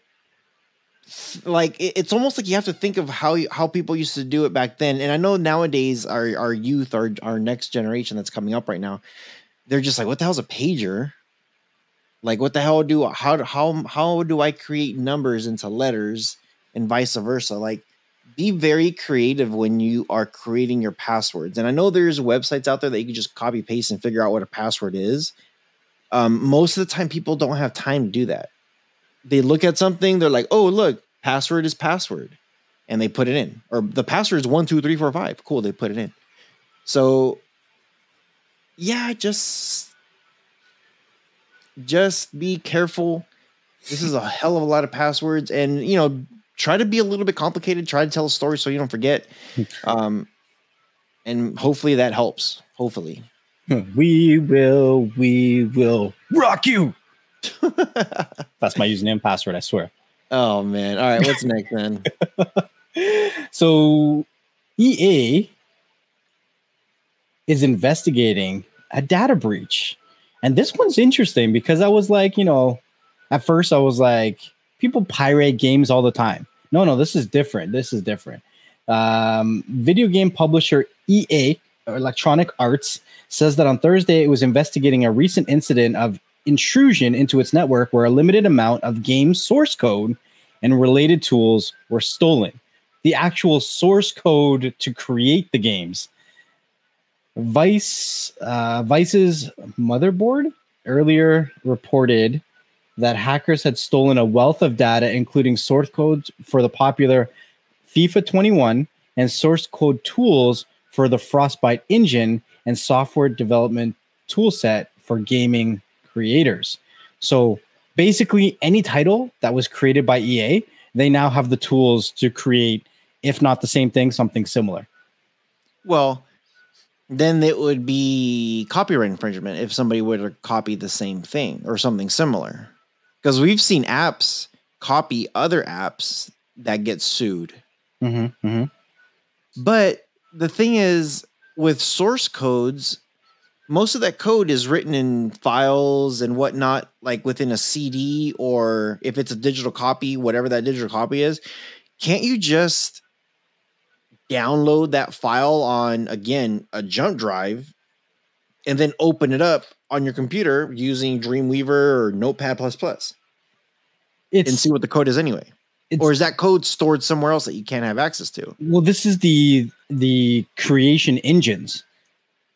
like it's almost like you have to think of how people used to do it back then. And I know nowadays our youth, our next generation that's coming up right now, they're just like, what the hell's a pager? Like, what the hell how do I create numbers into letters and vice versa? Like, be very creative when you are creating your passwords. And I know there's websites out there that you can just copy paste and figure out what a password is. Most of the time people don't have time to do that. They look at something, they're like, oh, look, password is password. And they put it in. Or the password is 1, 2, 3, 4, 5. Cool, they put it in. So yeah, just be careful. This is a hell of a lot of passwords, and try to be a little bit complicated. Try to tell a story so you don't forget. And hopefully that helps. Hopefully. We will rock you. That's my username password, I swear. Oh man. All right, what's next then? So EA is investigating a data breach. And this one's interesting because I was like, at first I was like, people pirate games all the time. No, this is different. Video game publisher EA, or Electronic Arts, says that on Thursday it was investigating a recent incident of intrusion into its network where a limited amount of game source code and related tools were stolen. The actual source code to create the games. Vice's Motherboard earlier reported that hackers had stolen a wealth of data, including source codes for the popular FIFA 21 and source code tools for the Frostbite engine and software development toolset for gaming creators. So basically, any title that was created by EA, they now have the tools to create, if not the same thing, something similar. Well, then it would be copyright infringement if somebody were to copy the same thing or something similar. Because we've seen apps copy other apps that get sued. But the thing is, with source codes, most of that code is written in files and whatnot, like within a CD, or if it's a digital copy, whatever that digital copy is. Can't you just download that file on, again, a jump drive and then open it up on your computer using Dreamweaver or Notepad++? And see what the code is anyway. Or is that code stored somewhere else that you can't have access to? Well, this is the creation engines.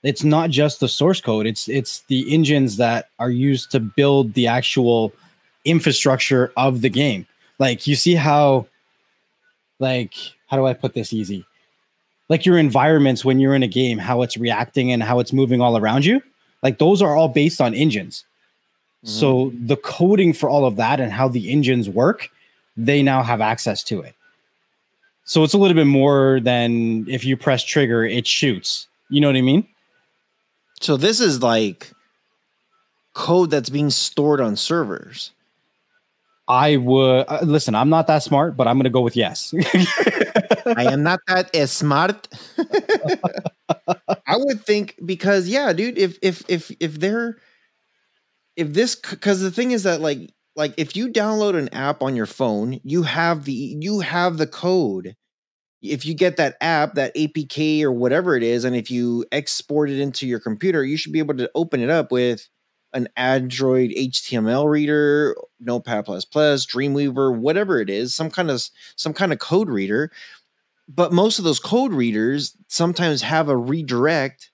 It's not just the source code. It's the engines that are used to build the actual infrastructure of the game. Like, you see how, like, how do I put this easy? Like your environments when you're in a game, how it's reacting and how it's moving all around you. Like, those are all based on engines. So the coding for all of that and how the engines work, they now have access to it. So it's a little bit more than if you press trigger, it shoots. You know what I mean? So this is like code that's being stored on servers. I would listen. I'm not that smart, but I'm going to go with yes. I am not that smart. I would think because yeah, dude. Because the thing is that like if you download an app on your phone, you have the code. If you get that app, that APK or whatever it is, and if you export it into your computer, you should be able to open it up with an Android HTML reader, Notepad++, Dreamweaver, whatever it is, some kind of code reader. But most of those code readers sometimes have a redirect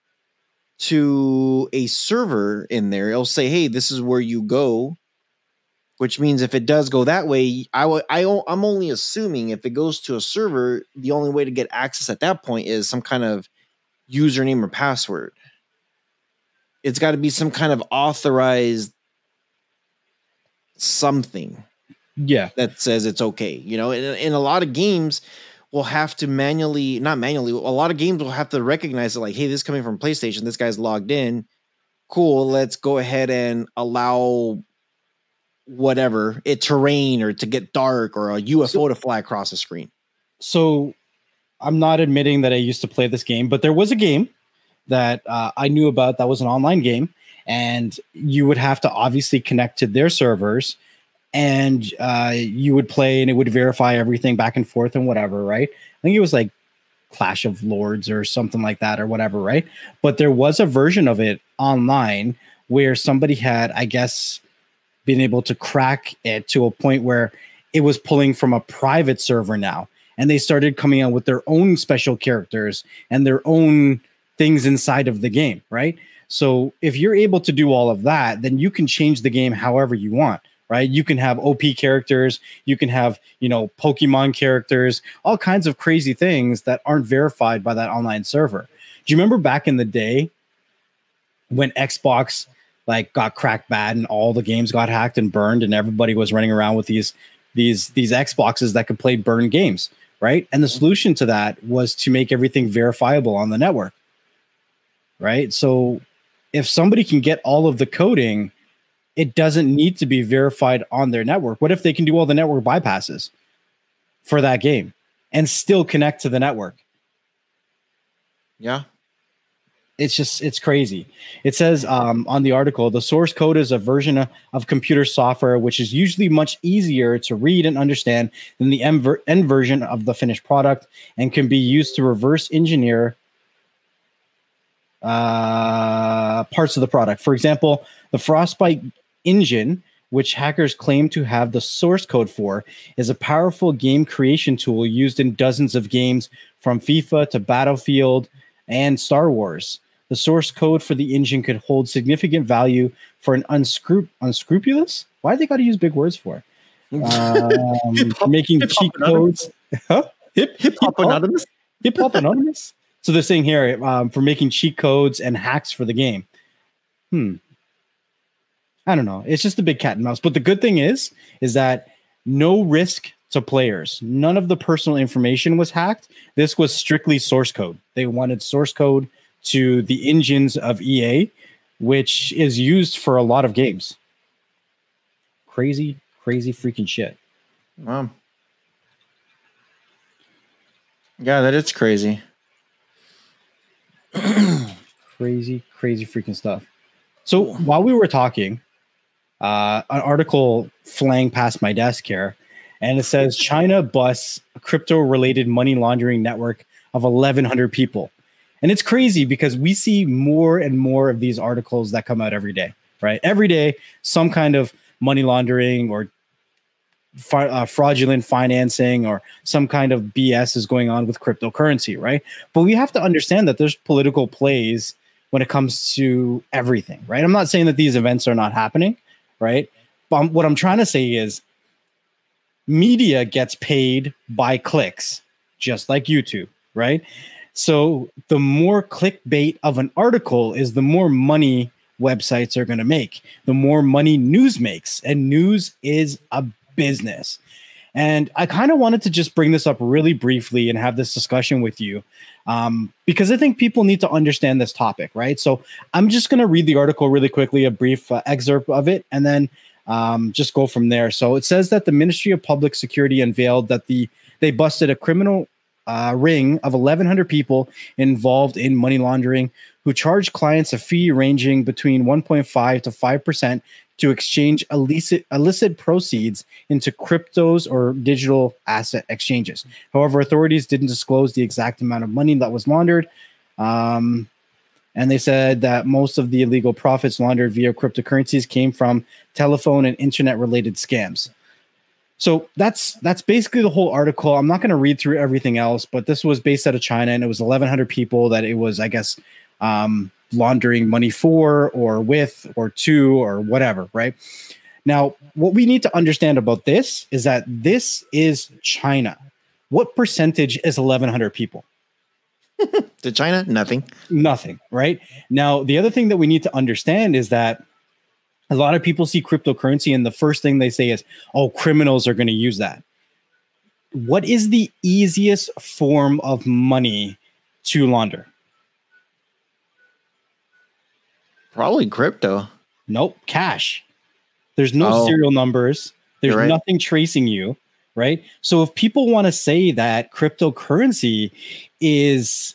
to a server in there. It'll say, "Hey, this is where you go." Which means if it does go that way, I'm only assuming if it goes to a server, the only way to get access at that point is some kind of username or password. It's got to be some kind of authorized something. Yeah. That says it's okay. You know, in a lot of games, we'll have to not manually, a lot of games will have to recognize it like, hey, this is coming from PlayStation. This guy's logged in. Cool. Let's go ahead and allow whatever it terrain or to get dark or a UFO to fly across the screen. So I'm not admitting that I used to play this game, but there was a game that I knew about that was an online game, and you would have to obviously connect to their servers, and you would play and it would verify everything back and forth and whatever, right? I think it was like Clash of Lords or something like that or whatever, right? But there was a version of it online where somebody had, I guess, been able to crack it to a point where it was pulling from a private server now. And they started coming out with their own special characters and their own things inside of the game, right? So if you're able to do all of that, then you can change the game however you want, right? You can have OP characters, you can have, Pokemon characters, all kinds of crazy things that aren't verified by that online server. Do you remember back in the day when Xbox got cracked bad and all the games got hacked and burned and everybody was running around with these Xboxes that could play burned games, right? And the solution to that was to make everything verifiable on the network, right? So if somebody can get all of the coding, it doesn't need to be verified on their network. What if they can do all the network bypasses for that game and still connect to the network? Yeah. It's crazy. It says on the article, the source code is a version of computer software, which is usually much easier to read and understand than the end version of the finished product and can be used to reverse engineer parts of the product. For example, the Frostbite engine, which hackers claim to have the source code for, is a powerful game creation tool used in dozens of games from FIFA to Battlefield and Star Wars. The source code for the engine could hold significant value for an unscrupulous? Why do they got to use big words for? Making cheat codes. Huh? Hip Hop Anonymous? Hip Hop Anonymous? So they're saying here for making cheat codes and hacks for the game. I don't know. It's just a big cat and mouse. But the good thing is that no risk to players. None of the personal information was hacked. This was strictly source code. They wanted source code to the engines of EA, which is used for a lot of games. Crazy freaking shit. Wow. Yeah, that is crazy. Crazy freaking stuff. So while we were talking, an article flying past my desk here, and it says China busts a crypto-related money laundering network of 1,100 people. And it's crazy because we see more and more of these articles that come out every day, right? Every day, some kind of money laundering or fraudulent financing or some kind of BS is going on with cryptocurrency, right? But we have to understand that there's political plays when it comes to everything, right? I'm not saying that these events are not happening, right? But what I'm trying to say is media gets paid by clicks, just like YouTube, right? So the more clickbait of an article is the more money websites are going to make, the more money news makes, and news is a business. And I kind of wanted to just bring this up really briefly and have this discussion with you because I think people need to understand this topic, right? So I'm just going to read the article really quickly, a brief excerpt of it, and then just go from there. So it says that the Ministry of Public Security unveiled that they busted a criminal ring of 1,100 people involved in money laundering who charged clients a fee ranging between 1.5 to 5% to exchange illicit proceeds into cryptos or digital asset exchanges. However, authorities didn't disclose the exact amount of money that was laundered. And they said that most of the illegal profits laundered via cryptocurrencies came from telephone and internet-related scams. So that's basically the whole article. I'm not going to read through everything else, but this was based out of China, and it was 1,100 people that it was, I guess, laundering money for or with or to or whatever, right? Now, what we need to understand about this is that this is China. What percentage is 1,100 people? To China? Nothing, right? Now, the other thing that we need to understand is that a lot of people see cryptocurrency and the first thing they say is, oh, criminals are going to use that. What is the easiest form of money to launder? Probably crypto. Nope, cash. There's no serial numbers. There's nothing tracing you, right? So if people want to say that cryptocurrency is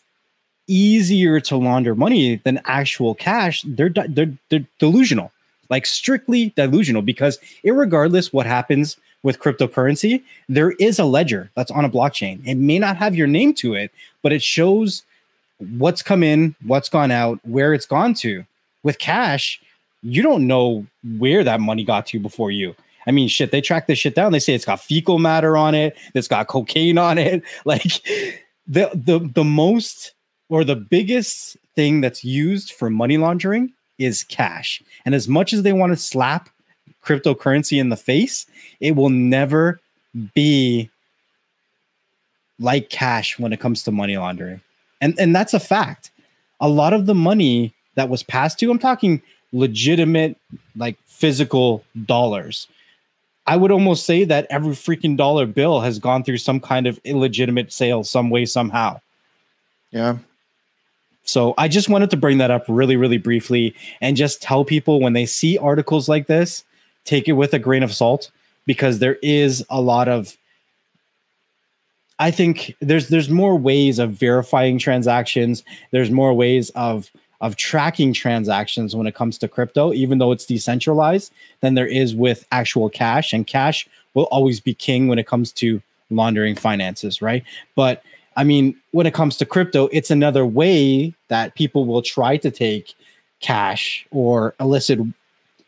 easier to launder money than actual cash, they're delusional, like strictly delusional, because irregardless what happens with cryptocurrency, there is a ledger that's on a blockchain. It may not have your name to it, but it shows what's come in, what's gone out, where it's gone to. With cash, you don't know where that money got to before you. I mean, shit, they track this shit down. They say it's got fecal matter on it. It's got cocaine on it. Like the most or the biggest thing that's used for money laundering is cash. And as much as they want to slap cryptocurrency in the face, it will never be like cash when it comes to money laundering. And that's a fact. A lot of the money that was passed to, I'm talking legitimate, like physical dollars. I would almost say that every freaking dollar bill has gone through some kind of illegitimate sale, some way, somehow. Yeah. So I just wanted to bring that up really, really briefly and just tell people when they see articles like this, take it with a grain of salt, because there is a lot of, I think there's more ways of verifying transactions. There's more ways of tracking transactions when it comes to crypto, even though it's decentralized, than there is with actual cash. And cash will always be king when it comes to laundering finances, right? But I mean, when it comes to crypto, it's another way that people will try to take cash or illicit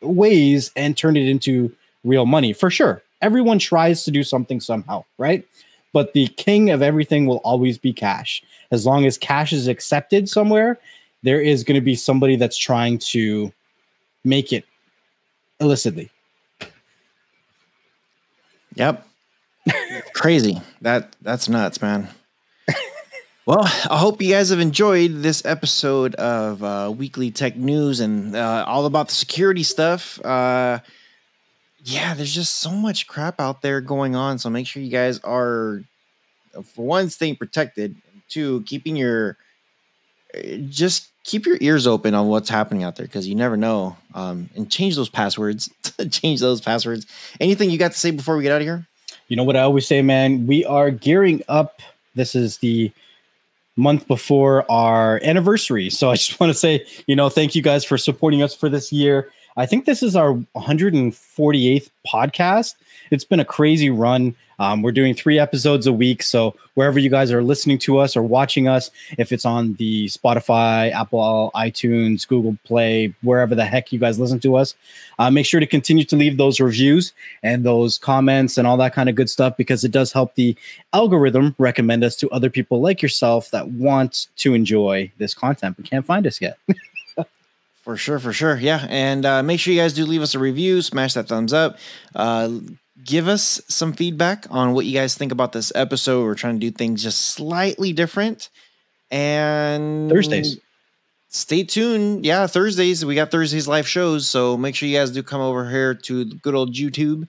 ways and turn it into real money. For sure. Everyone tries to do something somehow, right? But the king of everything will always be cash. As long as cash is accepted somewhere, there is going to be somebody that's trying to make it illicitly. Yep. Crazy. That's nuts, man. Well, I hope you guys have enjoyed this episode of Weekly Tech News and all about the security stuff. Yeah, there's just so much crap out there going on. So make sure you guys are, for one, staying protected. Two, keeping your, just keep your ears open on what's happening out there, because you never know. And change those passwords. Change those passwords. Anything you got to say before we get out of here? You know what I always say, man? We are gearing up. This is the month before our anniversary. So I just want to say, thank you guys for supporting us for this year. I think this is our 148th podcast. It's been a crazy run. We're doing 3 episodes a week. So wherever you guys are listening to us or watching us, if it's on the Spotify, Apple, iTunes, Google Play, wherever the heck you guys listen to us, make sure to continue to leave those reviews and those comments and all that kind of good stuff, because it does help the algorithm recommend us to other people like yourself that want to enjoy this content but can't find us yet. For sure. Yeah. And make sure you guys do leave us a review, smash that thumbs up. Give us some feedback on what you guys think about this episode. We're trying to do things just slightly different. And Thursdays. Stay tuned. Yeah, Thursdays. We got Thursdays live shows. So make sure you guys do come over here to the good old YouTube.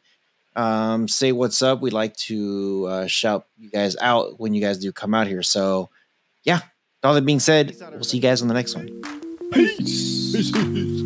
Say what's up. We'd like to shout you guys out when you guys do come out here. So yeah, all that being said, we'll see you guys on the next one. Peace.